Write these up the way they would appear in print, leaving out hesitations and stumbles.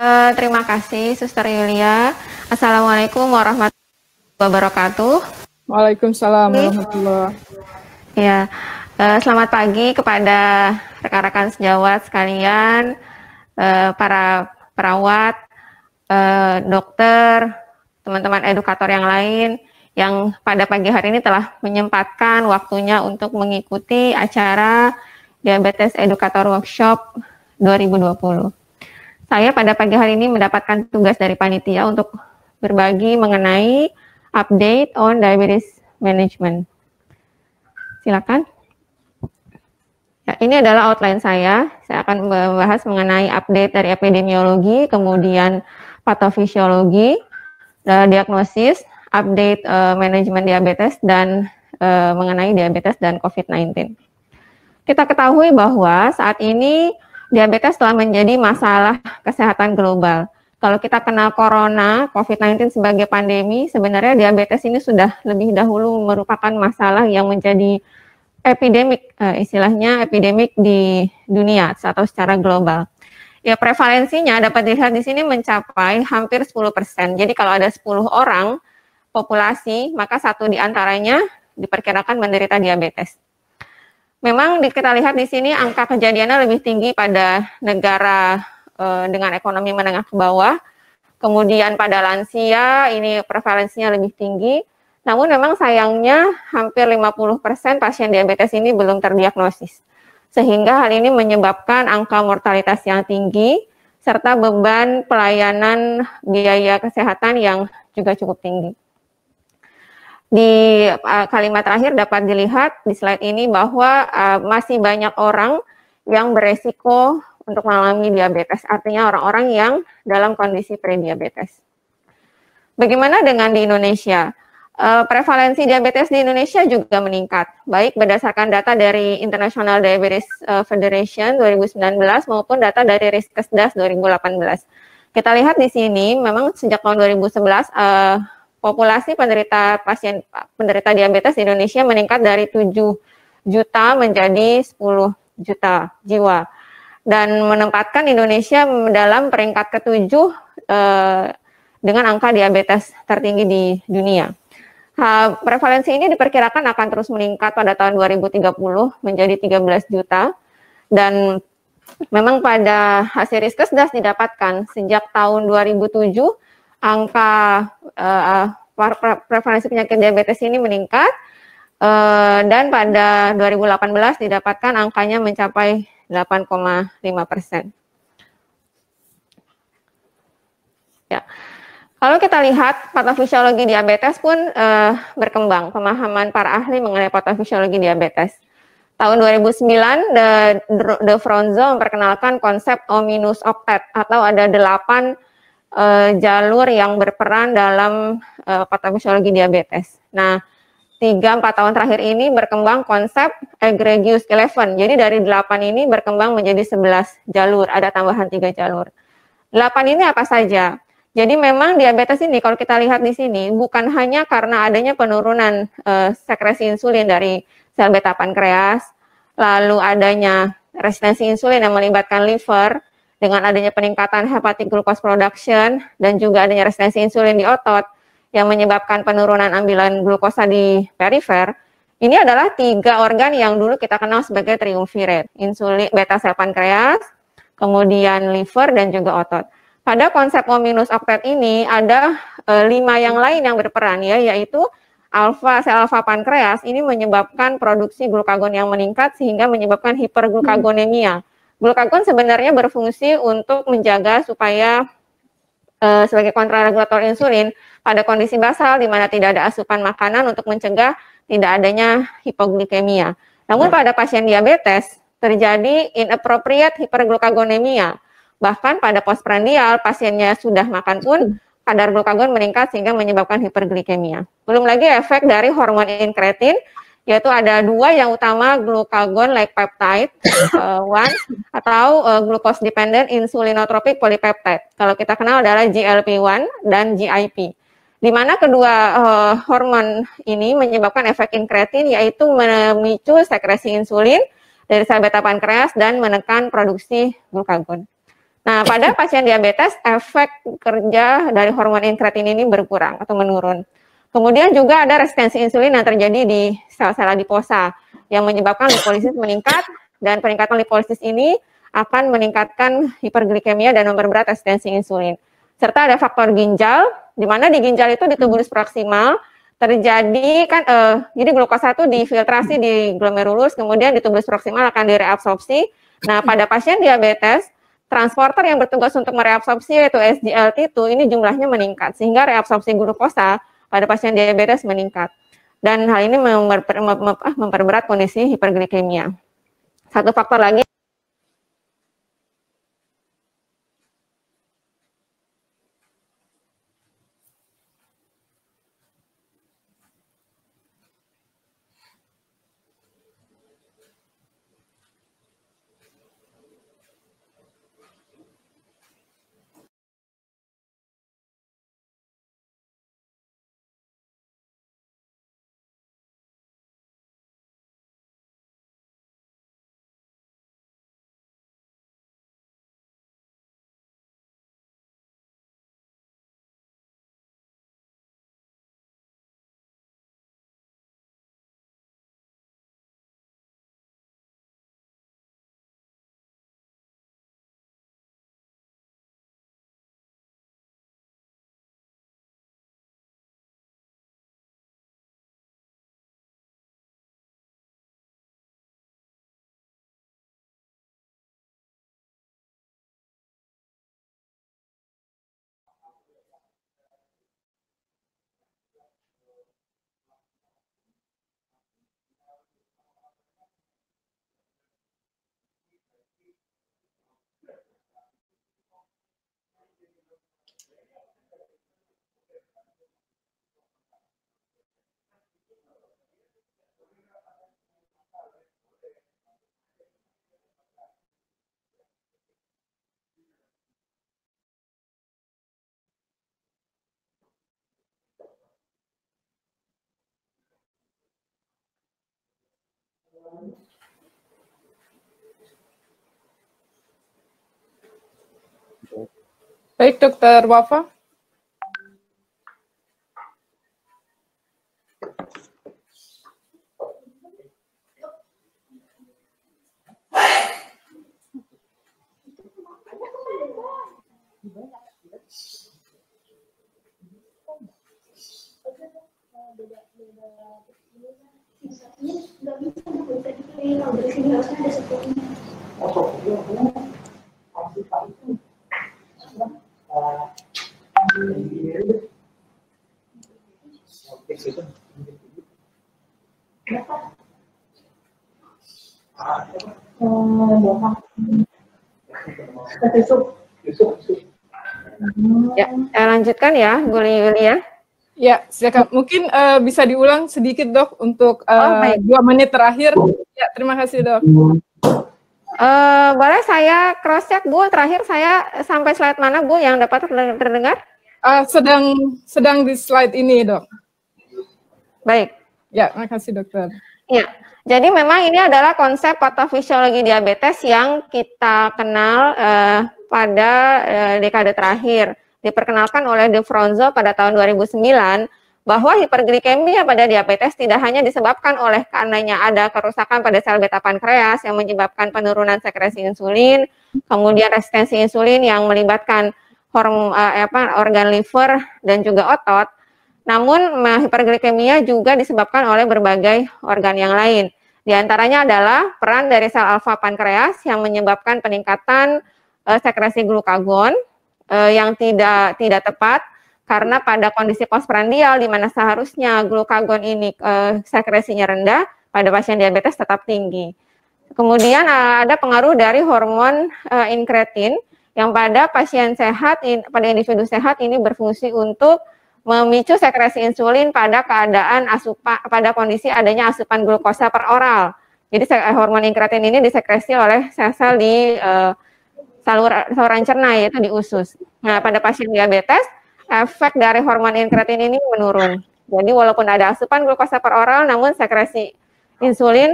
Terima kasih, Suster Yulia. Assalamualaikum warahmatullahi wabarakatuh. Waalaikumsalam warahmatullahi. Ya, selamat pagi kepada rekan-rekan sejawat sekalian, para perawat, dokter, teman-teman edukator yang lain yang pada pagi hari ini telah menyempatkan waktunya untuk mengikuti acara Diabetes Educator Workshop 2020. Saya pada pagi hari ini mendapatkan tugas dari panitia untuk berbagi mengenai update on diabetes management. Silakan. Ya, ini adalah outline saya. Saya akan membahas mengenai update dari epidemiologi, kemudian patofisiologi, diagnosis, update manajemen diabetes, dan mengenai diabetes dan COVID-19. Kita ketahui bahwa saat ini diabetes telah menjadi masalah kesehatan global. Kalau kita kenal corona, COVID-19 sebagai pandemi, sebenarnya diabetes ini sudah lebih dahulu merupakan masalah yang menjadi epidemik, istilahnya epidemik di dunia atau secara global. Ya, prevalensinya dapat dilihat di sini mencapai hampir 10%. Jadi kalau ada 10 orang populasi, maka satu di antaranya diperkirakan menderita diabetes. Memang kita lihat di sini angka kejadiannya lebih tinggi pada negara dengan ekonomi menengah ke bawah. Kemudian pada lansia ini prevalensinya lebih tinggi. Namun memang sayangnya hampir 50% pasien diabetes ini belum terdiagnosis. Sehingga hal ini menyebabkan angka mortalitas yang tinggi serta beban pelayanan biaya kesehatan yang juga cukup tinggi. Di kalimat terakhir dapat dilihat di slide ini bahwa masih banyak orang yang beresiko untuk mengalami diabetes, artinya orang-orang yang dalam kondisi prediabetes. Bagaimana dengan di Indonesia? Prevalensi diabetes di Indonesia juga meningkat, baik berdasarkan data dari International Diabetes Federation 2019 maupun data dari Riskesdas 2018. Kita lihat di sini, memang sejak tahun 2011, populasi penderita diabetes di Indonesia meningkat dari 7 juta menjadi 10 juta jiwa dan menempatkan Indonesia dalam peringkat ke-7 dengan angka diabetes tertinggi di dunia. Prevalensi ini diperkirakan akan terus meningkat pada tahun 2030 menjadi 13 juta dan memang pada hasil Riskesdas didapatkan sejak tahun 2007 angka prevalensi penyakit diabetes ini meningkat dan pada 2018 didapatkan angkanya mencapai 8,5%. Ya. Kalau kita lihat patofisiologi diabetes pun berkembang, pemahaman para ahli mengenai patofisiologi diabetes. Tahun 2009, De Fronzo memperkenalkan konsep ominous octet atau ada 8 jalur yang berperan dalam patofisiologi diabetes. Nah, 3-4 tahun terakhir ini berkembang konsep Egregious 11. Jadi dari 8 ini berkembang menjadi 11 jalur, ada tambahan 3 jalur. 8 ini apa saja? Jadi memang diabetes ini kalau kita lihat di sini bukan hanya karena adanya penurunan sekresi insulin dari sel beta pankreas, lalu adanya resistensi insulin yang melibatkan liver, dengan adanya peningkatan hepatic glucose production dan juga adanya resistensi insulin di otot yang menyebabkan penurunan ambilan glukosa di perifer, ini adalah 3 organ yang dulu kita kenal sebagai triumvirat, insulin, beta sel pankreas, kemudian liver dan juga otot. Pada konsep ominous octet ini ada 5 yang lain yang berperan ya, yaitu sel alfa pankreas ini menyebabkan produksi glukagon yang meningkat sehingga menyebabkan hiperglukagonemia. Glukagon sebenarnya berfungsi untuk menjaga supaya sebagai kontraregulator insulin pada kondisi basal di mana tidak ada asupan makanan untuk mencegah tidak adanya hipoglikemia. Namun pada pasien diabetes terjadi inappropriate hiperglukagonemia. Bahkan pada postprandial pasiennya sudah makan pun kadar glukagon meningkat sehingga menyebabkan hiperglikemia. Belum lagi efek dari hormon inkretin, yaitu ada 2 yang utama, glucagon like peptide 1 atau glucose dependent insulinotropic polypeptide. Kalau kita kenal adalah GLP-1 dan GIP. Di mana kedua hormon ini menyebabkan efek inkretin, yaitu memicu sekresi insulin dari sel beta pankreas dan menekan produksi glukagon. Nah, pada pasien diabetes, efek kerja dari hormon inkretin ini berkurang atau menurun. Kemudian juga ada resistensi insulin yang terjadi di sel-sel adiposa yang menyebabkan lipolisis meningkat, dan peningkatan lipolisis ini akan meningkatkan hiperglikemia dan memperberat resistensi insulin. Serta ada faktor ginjal, di mana di ginjal itu di tubulus proksimal terjadi kan jadi glukosa itu difiltrasi di glomerulus, kemudian di tubulus proksimal akan direabsorpsi. Nah, pada pasien diabetes, transporter yang bertugas untuk mereabsorpsi yaitu SGLT2 ini jumlahnya meningkat, sehingga reabsorpsi glukosa pada pasien diabetes meningkat. Dan hal ini memperberat kondisi hiperglikemia. Satu faktor lagi, Baik, Dokter Wafa. ya, saya lanjutkan ya, Bu Yulia. Ya, silakan. Mungkin bisa diulang sedikit, Dok, untuk baik. 2 menit terakhir. Ya, terima kasih, Dok. Boleh saya cross check, Bu, terakhir saya sampai slide mana, Bu, yang dapat terdengar? Sedang di slide ini, Dok. Baik. Ya, terima kasih, Dokter. Ya, jadi memang ini adalah konsep patofisiologi diabetes yang kita kenal pada dekade terakhir. Diperkenalkan oleh De Fronzo pada tahun 2009, bahwa hiperglikemia pada diabetes tidak hanya disebabkan oleh karenanya ada kerusakan pada sel beta pankreas yang menyebabkan penurunan sekresi insulin, kemudian resistensi insulin yang melibatkan organ liver dan juga otot. Namun hiperglikemia juga disebabkan oleh berbagai organ yang lain. Di antaranya adalah peran dari sel alfa pankreas yang menyebabkan peningkatan sekresi glukagon yang tidak tepat, karena pada kondisi postprandial di mana seharusnya glukagon ini sekresinya rendah, pada pasien diabetes tetap tinggi. Kemudian ada pengaruh dari hormon inkretin yang pada pasien sehat, pada individu sehat ini berfungsi untuk memicu sekresi insulin pada keadaan pada kondisi adanya asupan glukosa per oral. Jadi hormon inkretin ini disekresi oleh sel-sel di saluran cerna, yaitu di usus. Nah, pada pasien diabetes, efek dari hormon inkretin ini menurun. Jadi walaupun ada asupan glukosa per oral, namun sekresi insulin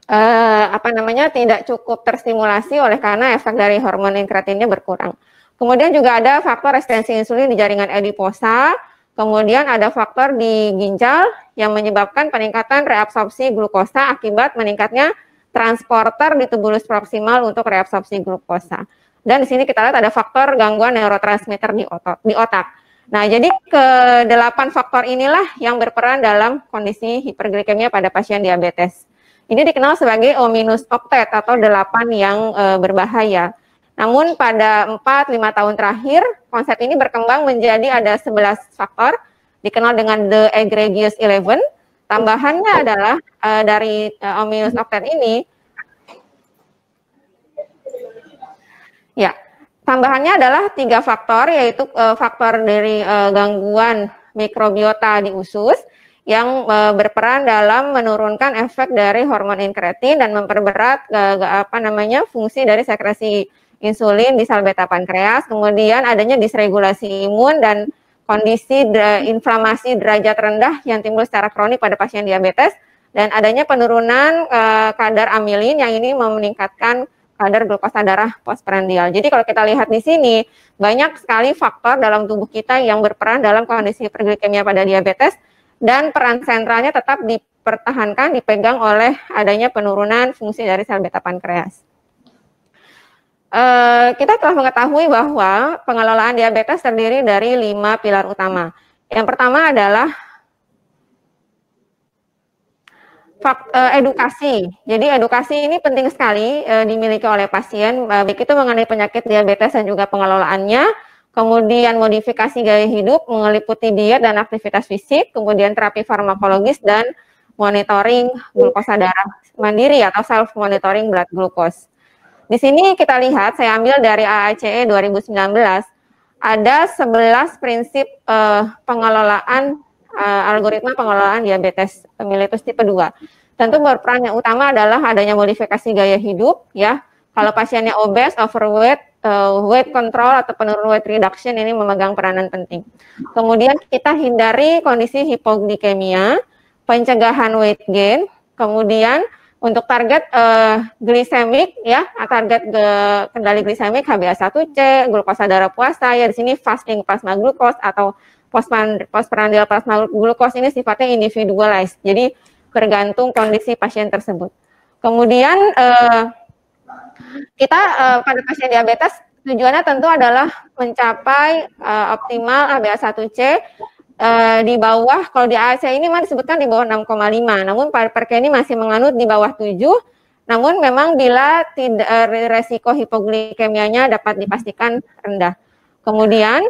tidak cukup terstimulasi oleh karena efek dari hormon inkretinnya berkurang. Kemudian juga ada faktor resistensi insulin di jaringan adiposa, kemudian ada faktor di ginjal yang menyebabkan peningkatan reabsorpsi glukosa akibat meningkatnya transporter di tubulus proksimal untuk reabsorpsi glukosa. Dan di sini kita lihat ada faktor gangguan neurotransmitter di otak. Nah, jadi ke-8 faktor inilah yang berperan dalam kondisi hiperglikemia pada pasien diabetes. Ini dikenal sebagai O- oktet atau 8 yang berbahaya. Namun pada 4-5 tahun terakhir, konsep ini berkembang menjadi ada 11 faktor, dikenal dengan The Egregious 11. Tambahannya adalah dari O- oktet ini, ya, tambahannya adalah 3 faktor, yaitu faktor dari gangguan mikrobiota di usus, yang berperan dalam menurunkan efek dari hormon inkretin dan memperberat fungsi dari sekresi insulin di sel beta pankreas, kemudian adanya disregulasi imun dan kondisi inflamasi derajat rendah yang timbul secara kronik pada pasien diabetes, dan adanya penurunan kadar amilin yang ini meningkatkan kadar glukosa darah postprandial. Jadi kalau kita lihat di sini, banyak sekali faktor dalam tubuh kita yang berperan dalam kondisi hiperglikemia pada diabetes, dan peran sentralnya tetap dipertahankan, dipegang oleh adanya penurunan fungsi dari sel beta pankreas. Kita telah mengetahui bahwa pengelolaan diabetes terdiri dari 5 pilar utama. Yang pertama adalah edukasi. Jadi edukasi ini penting sekali dimiliki oleh pasien, baik itu mengenai penyakit diabetes dan juga pengelolaannya, kemudian modifikasi gaya hidup meliputi diet dan aktivitas fisik, kemudian terapi farmakologis dan monitoring glukosa darah mandiri atau self monitoring blood glucose. Di sini kita lihat, saya ambil dari AACE 2019, ada 11 prinsip pengelolaan algoritma pengelolaan diabetes mellitus tipe 2. Tentu berperan yang utama adalah adanya modifikasi gaya hidup, ya. Kalau pasiennya obes, overweight, weight control atau penurunan weight reduction ini memegang peranan penting. Kemudian kita hindari kondisi hipoglikemia, pencegahan weight gain, kemudian untuk target glisemik, ya, target kendali glisemik HbA1c, glukosa darah puasa, ya di sini fasting plasma glucose atau postprandial plasma glucose ini sifatnya individualized, jadi bergantung kondisi pasien tersebut. Kemudian kita pada pasien diabetes tujuannya tentu adalah mencapai optimal HbA1c di bawah, kalau di AAC ini memang disebutkan di bawah 6,5, namun Perke ini masih menganut di bawah 7, namun memang bila tidak resiko hipoglikemianya dapat dipastikan rendah. Kemudian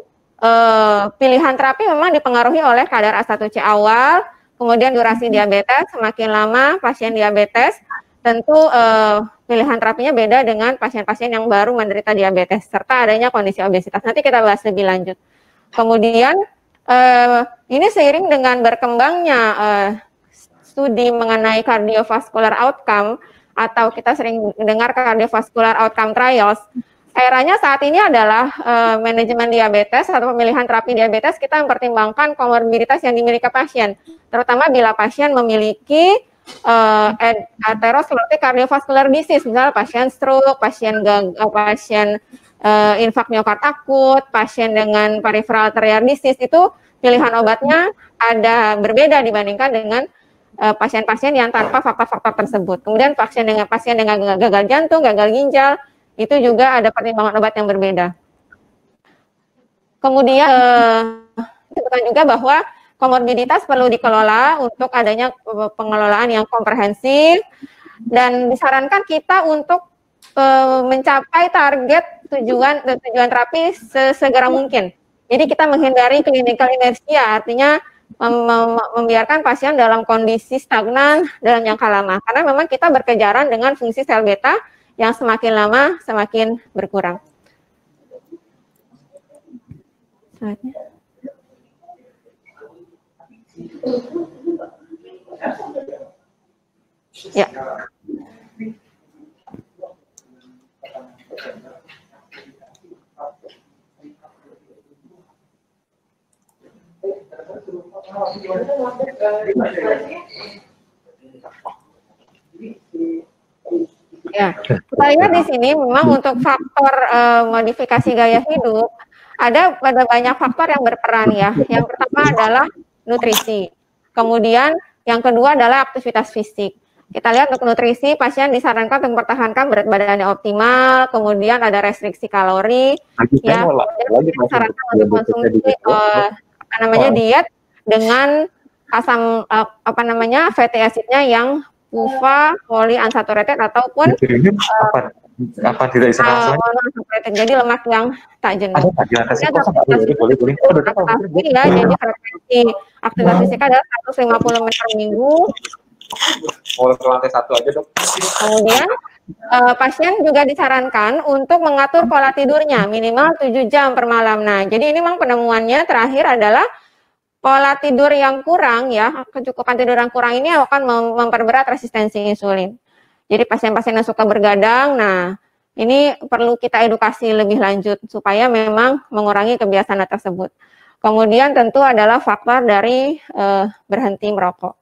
pilihan terapi memang dipengaruhi oleh kadar A1C awal, kemudian durasi diabetes, semakin lama pasien diabetes, tentu pilihan terapinya beda dengan pasien-pasien yang baru menderita diabetes, serta adanya kondisi obesitas. Nanti kita bahas lebih lanjut. Kemudian ini seiring dengan berkembangnya studi mengenai cardiovascular outcome, atau kita sering dengar cardiovascular outcome trials, eranya saat ini adalah manajemen diabetes atau pemilihan terapi diabetes, kita mempertimbangkan komorbiditas yang dimiliki pasien, terutama bila pasien memiliki atherosclerotic cardiovascular disease, misalnya pasien stroke, pasien infak miokard akut, pasien dengan peripheral arterial disease, itu pilihan obatnya ada berbeda dibandingkan dengan pasien-pasien yang tanpa faktor-faktor tersebut. Kemudian pasien dengan gagal jantung, gagal ginjal, itu juga ada pertimbangan obat yang berbeda. Kemudian disebutkan juga bahwa komorbiditas perlu dikelola untuk adanya pengelolaan yang komprehensif, dan disarankan kita untuk mencapai target tujuan terapi sesegera mungkin. Jadi kita menghindari clinical inertia, artinya membiarkan pasien dalam kondisi stagnan dalam jangka lama, karena memang kita berkejaran dengan fungsi sel beta yang semakin lama semakin berkurang. Ya. lihat di sini memang untuk faktor modifikasi gaya hidup ada banyak faktor yang berperan ya. Yang pertama adalah nutrisi. Kemudian yang kedua adalah aktivitas fisik. Kita lihat untuk nutrisi, pasien disarankan untuk mempertahankan berat badannya optimal, kemudian ada restriksi kalori, ya, kemudian disarankan untuk konsumsi diet dengan asam fatty acidnya yang PUFA, polyunsaturated ataupun jadi lemak yang tak jenuh. Jadi frekuensi aktivitas fisik adalah 150 menit per minggu. Mulai ke lantai 1 aja, Dok. Kemudian pasien juga disarankan untuk mengatur pola tidurnya minimal 7 jam per malam. Nah, jadi ini memang penemuannya terakhir adalah pola tidur yang kurang ya, kecukupan tidur yang kurang ini akan memperberat resistensi insulin. Jadi pasien-pasien yang suka bergadang, nah ini perlu kita edukasi lebih lanjut supaya memang mengurangi kebiasaan tersebut. Kemudian tentu adalah faktor dari berhenti merokok.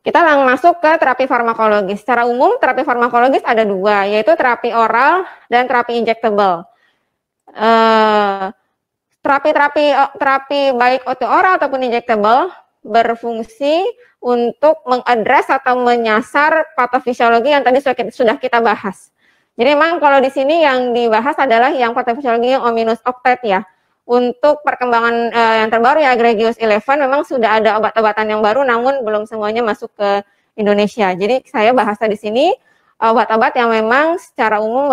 Kita langsung masuk ke terapi farmakologis. Secara umum terapi farmakologis ada dua, yaitu terapi oral dan terapi injectable. Terapi baik itu oral ataupun injectable berfungsi untuk mengadres atau menyasar patofisiologi yang tadi sudah kita bahas. Jadi memang kalau di sini yang dibahas adalah yang patofisiologi yang ominous octet ya. Untuk perkembangan yang terbaru ya Aggregius 11 memang sudah ada obat-obatan yang baru namun belum semuanya masuk ke Indonesia. Jadi saya bahas di sini obat-obat yang memang secara umum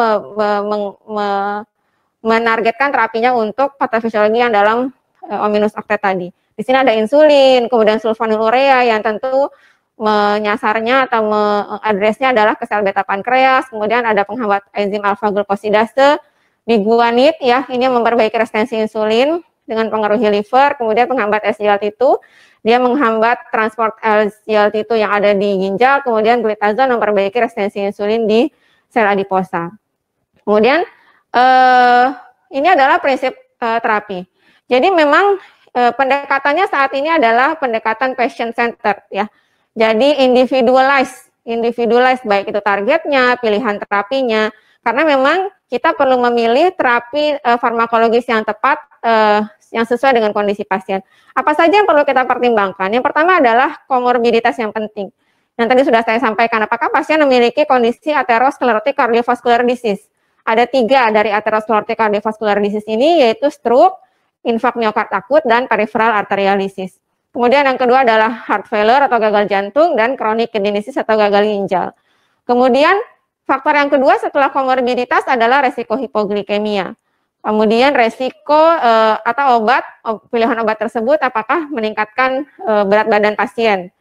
menargetkan terapinya untuk patofisiologi yang dalam ominous octet tadi. Di sini ada insulin, kemudian sulfonylurea yang tentu menyasarnya atau mengadresnya adalah ke sel beta pankreas, kemudian ada penghambat enzim alfa glukosidase, biguanid ya, ini memperbaiki resistensi insulin dengan pengaruhi liver, kemudian penghambat SGLT2, dia menghambat transport SGLT2 yang ada di ginjal, kemudian glitazon memperbaiki resistensi insulin di sel adiposa. Kemudian ini adalah prinsip terapi. Jadi memang pendekatannya saat ini adalah pendekatan patient centered ya. Jadi individualized baik itu targetnya, pilihan terapinya, karena memang kita perlu memilih terapi farmakologis yang tepat yang sesuai dengan kondisi pasien. Apa saja yang perlu kita pertimbangkan? Yang pertama adalah komorbiditas yang penting. Yang tadi sudah saya sampaikan, apakah pasien memiliki kondisi atherosclerotic cardiovascular disease? Ada 3 dari atherosclerotic cardiovascular disease ini, yaitu stroke, infark miokard akut, dan peripheral arterial disease. Kemudian yang kedua adalah heart failure atau gagal jantung, dan chronic kidney disease atau gagal ginjal. Kemudian faktor yang kedua setelah komorbiditas adalah resiko hipoglikemia. Kemudian resiko atau pilihan obat tersebut apakah meningkatkan berat badan pasien.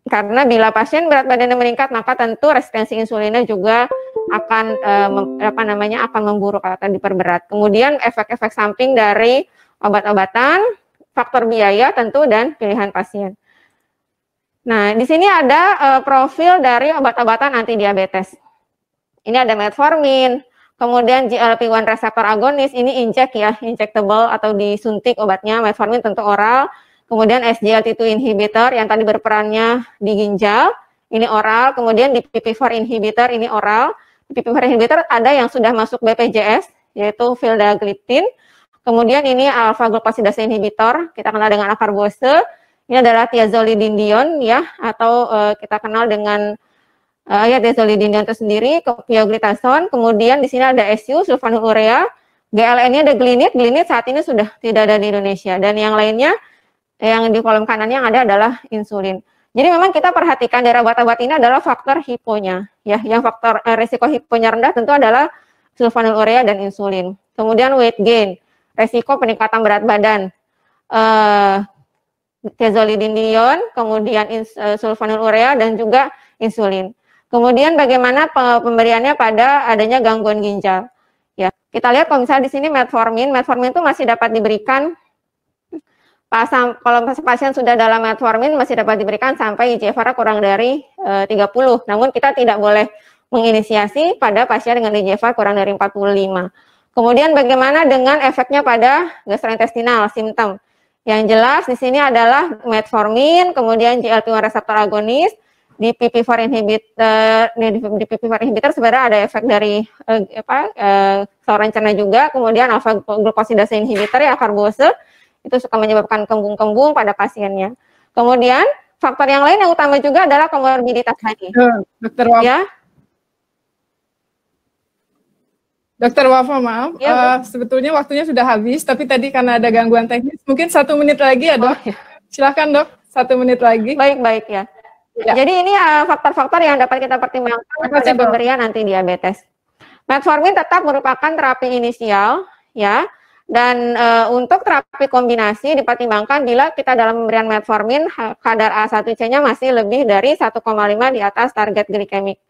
Karena bila pasien berat badannya meningkat, maka tentu resistensi insulinnya juga akan akan memburuk atau diperberat. Kemudian efek-efek samping dari obat-obatan, faktor biaya tentu, dan pilihan pasien. Nah, di sini ada profil dari obat-obatan anti diabetes. Ini ada metformin, kemudian GLP-1 reseptor agonis, ini injectable atau disuntik obatnya, metformin tentu oral. Kemudian SGLT2 inhibitor yang tadi berperannya di ginjal, ini oral. Kemudian di DPP-4 inhibitor, ini oral. DPP-4 inhibitor ada yang sudah masuk BPJS, yaitu vildagliptin. Kemudian ini alpha glucosidase inhibitor, kita kenal dengan acarbose. Ini adalah thiazolidinedion ya, atau kita kenal dengan thiazolidinedion itu sendiri, pioglitazone. Kemudian di sini ada SU, sulfonylurea. GLN-nya ada glinit saat ini sudah tidak ada di Indonesia. Dan yang lainnya, yang di kolom kanannya yang ada adalah insulin. Jadi memang kita perhatikan dari obat-obat ini adalah faktor hiponya. Ya, yang faktor resiko hiponya rendah tentu adalah sulfonylurea dan insulin. Kemudian weight gain, resiko peningkatan berat badan. Thiazolidinedion, kemudian sulfonylurea dan juga insulin. Kemudian bagaimana pemberiannya pada adanya gangguan ginjal. Ya, kita lihat kalau misalnya di sini metformin itu masih dapat diberikan kalau pasien sudah dalam metformin masih dapat diberikan sampai IGFR kurang dari 30. Namun kita tidak boleh menginisiasi pada pasien dengan IGFR kurang dari 45. Kemudian bagaimana dengan efeknya pada gastrointestinal simptom? Yang jelas di sini adalah metformin, kemudian GLP-1 reseptor agonis, DPP-4 inhibitor, di DPP-4 inhibitor sebenarnya ada efek dari saluran cerna juga, kemudian alfa glukosidase inhibitor ya karbose itu suka menyebabkan kembung-kembung pada pasiennya. Kemudian faktor yang lain yang utama juga adalah komorbiditas tadi. Dokter Wafa. Ya. Dokter Wafa, maaf, Ya, sebetulnya waktunya sudah habis, tapi tadi karena ada gangguan teknis, mungkin 1 menit lagi ya dok. ya. Silakan dok, 1 menit lagi. Baik ya. Jadi ini faktor-faktor yang dapat kita pertimbangkan pada pemberian anti diabetes. Metformin tetap merupakan terapi inisial, ya. Dan untuk terapi kombinasi dipertimbangkan bila kita dalam pemberian metformin kadar A1C-nya masih lebih dari 1,5 di atas target glikemik.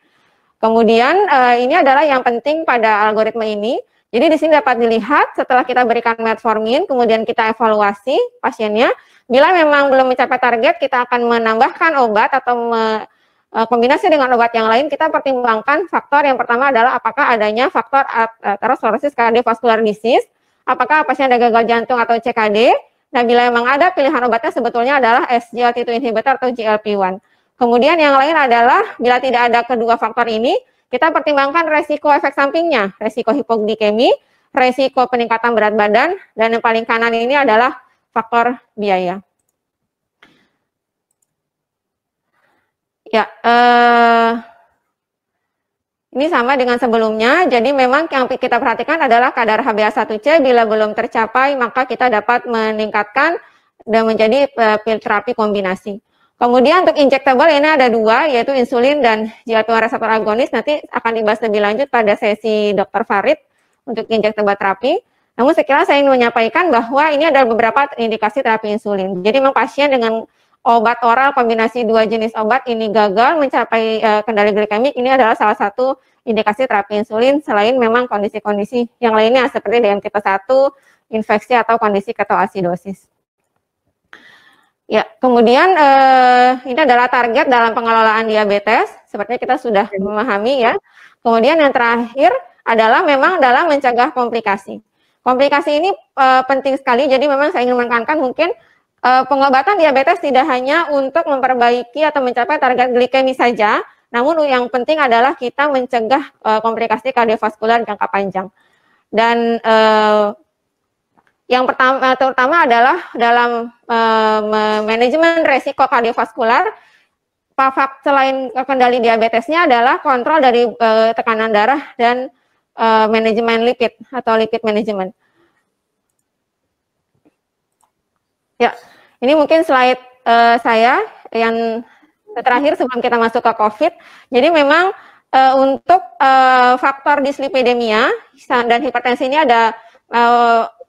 Kemudian ini adalah yang penting pada algoritma ini. Jadi di sini dapat dilihat setelah kita berikan metformin, kemudian kita evaluasi pasiennya. Bila memang belum mencapai target, kita akan menambahkan obat atau kombinasi dengan obat yang lain. Kita pertimbangkan faktor yang pertama adalah apakah adanya faktor aterosklerosis cardiovascular disease, apakah pasien ada gagal jantung atau CKD. Nah, bila memang ada, pilihan obatnya sebetulnya adalah SGLT2 inhibitor atau GLP-1. Kemudian yang lain adalah bila tidak ada kedua faktor ini, kita pertimbangkan resiko efek sampingnya, resiko hipoglikemi, resiko peningkatan berat badan, dan yang paling kanan ini adalah faktor biaya. Ya, ini sama dengan sebelumnya. Jadi memang yang kita perhatikan adalah kadar HbA1c bila belum tercapai, maka kita dapat meningkatkan dan menjadi pil terapi kombinasi. Kemudian untuk injectable ini ada dua, yaitu insulin dan GLP-1 reseptor agonis. Nanti akan dibahas lebih lanjut pada sesi Dr. Farid untuk injectable terapi. Namun sekiranya saya ingin menyampaikan bahwa ini ada beberapa indikasi terapi insulin. Jadi memang pasien dengan obat oral kombinasi dua jenis obat ini gagal mencapai kendali glikemik, ini adalah salah satu indikasi terapi insulin selain memang kondisi-kondisi yang lainnya seperti DM tipe 1, infeksi atau kondisi ketoasidosis. Ya, kemudian ini adalah target dalam pengelolaan diabetes, sepertinya kita sudah memahami ya. Kemudian yang terakhir adalah memang dalam mencegah komplikasi. Komplikasi ini penting sekali, jadi memang saya ingin menekankan mungkin pengobatan diabetes tidak hanya untuk memperbaiki atau mencapai target glikemi saja, namun yang penting adalah kita mencegah komplikasi kardiovaskular jangka panjang. Dan yang terutama adalah dalam manajemen resiko kardiovaskular, selain kendali diabetesnya adalah kontrol dari tekanan darah dan manajemen lipid atau lipid manajemen. Ya, ini mungkin slide saya yang terakhir sebelum kita masuk ke COVID. Jadi memang untuk faktor dislipidemia dan hipertensi ini ada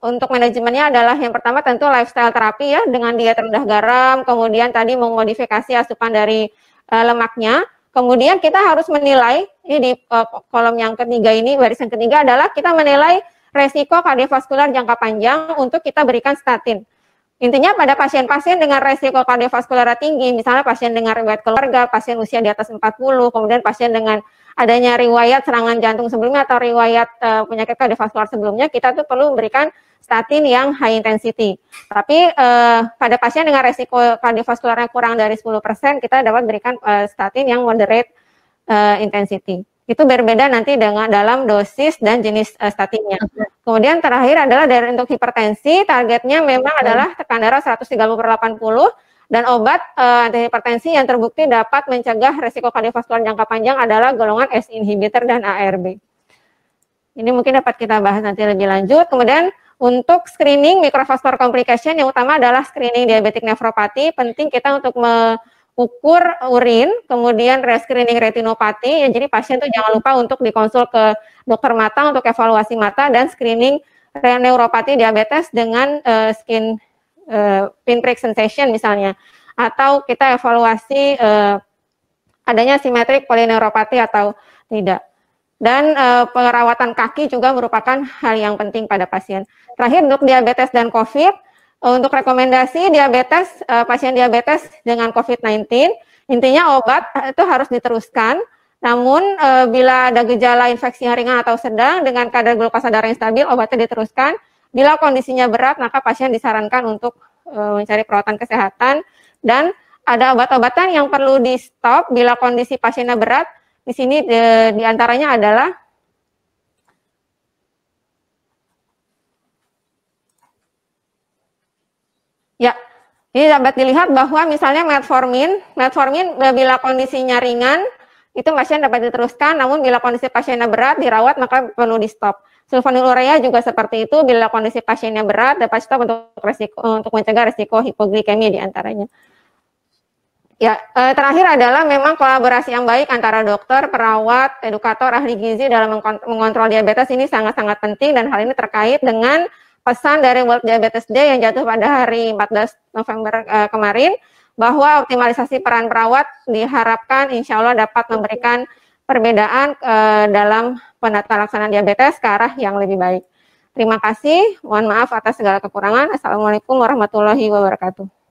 untuk manajemennya adalah yang pertama tentu lifestyle terapi ya dengan diet rendah garam, kemudian tadi memodifikasi asupan dari lemaknya. Kemudian kita harus menilai, ini di kolom yang ketiga ini, barisan ketiga adalah kita menilai resiko kardiovaskular jangka panjang untuk kita berikan statin. Intinya pada pasien-pasien dengan resiko kardiovaskular tinggi, misalnya pasien dengan riwayat keluarga, pasien usia di atas 40, kemudian pasien dengan adanya riwayat serangan jantung sebelumnya atau riwayat penyakit kardiovaskular sebelumnya, kita tuh perlu memberikan statin yang high intensity. Tapi pada pasien dengan resiko kardiovaskularnya kurang dari 10%, kita dapat berikan statin yang moderate intensity. Itu berbeda nanti dengan dalam dosis dan jenis statinnya. Kemudian terakhir adalah dari untuk hipertensi, targetnya memang adalah tekanan darah 130/80 dan obat antihipertensi yang terbukti dapat mencegah resiko kardiovaskular jangka panjang adalah golongan S inhibitor dan ARB. Ini mungkin dapat kita bahas nanti lebih lanjut. Kemudian untuk screening microvascular complication yang utama adalah screening diabetic nephropathy. Penting kita untuk mengukur urin, kemudian screening retinopati. Ya, jadi pasien tuh jangan lupa untuk dikonsul ke dokter mata untuk evaluasi mata dan screening neuropati diabetes dengan skin pinprick sensation misalnya. Atau kita evaluasi adanya simetrik polineuropati atau tidak. Dan perawatan kaki juga merupakan hal yang penting pada pasien. Terakhir untuk diabetes dan COVID, untuk rekomendasi diabetes, pasien diabetes dengan COVID-19, intinya obat itu harus diteruskan. Namun bila ada gejala infeksi yang ringan atau sedang dengan kadar glukosa darah yang stabil, obatnya diteruskan. Bila kondisinya berat, maka pasien disarankan untuk mencari perawatan kesehatan. Dan ada obat-obatan yang perlu di stop bila kondisi pasiennya berat. Di sini di antaranya adalah ya, ini dapat dilihat bahwa misalnya metformin bila kondisinya ringan itu pasien dapat diteruskan, namun bila kondisi pasiennya berat dirawat maka perlu di stop. Sulfonylurea juga seperti itu, bila kondisi pasiennya berat dapat stop untuk mencegah risiko hipoglikemia di antaranya. Ya, terakhir adalah memang kolaborasi yang baik antara dokter, perawat, edukator, ahli gizi dalam mengontrol diabetes ini sangat-sangat penting, dan hal ini terkait dengan pesan dari World Diabetes Day yang jatuh pada hari 14 November kemarin, bahwa optimalisasi peran perawat diharapkan insya Allah dapat memberikan perbedaan dalam penata laksanaan diabetes ke arah yang lebih baik. Terima kasih, mohon maaf atas segala kekurangan. Assalamualaikum warahmatullahi wabarakatuh.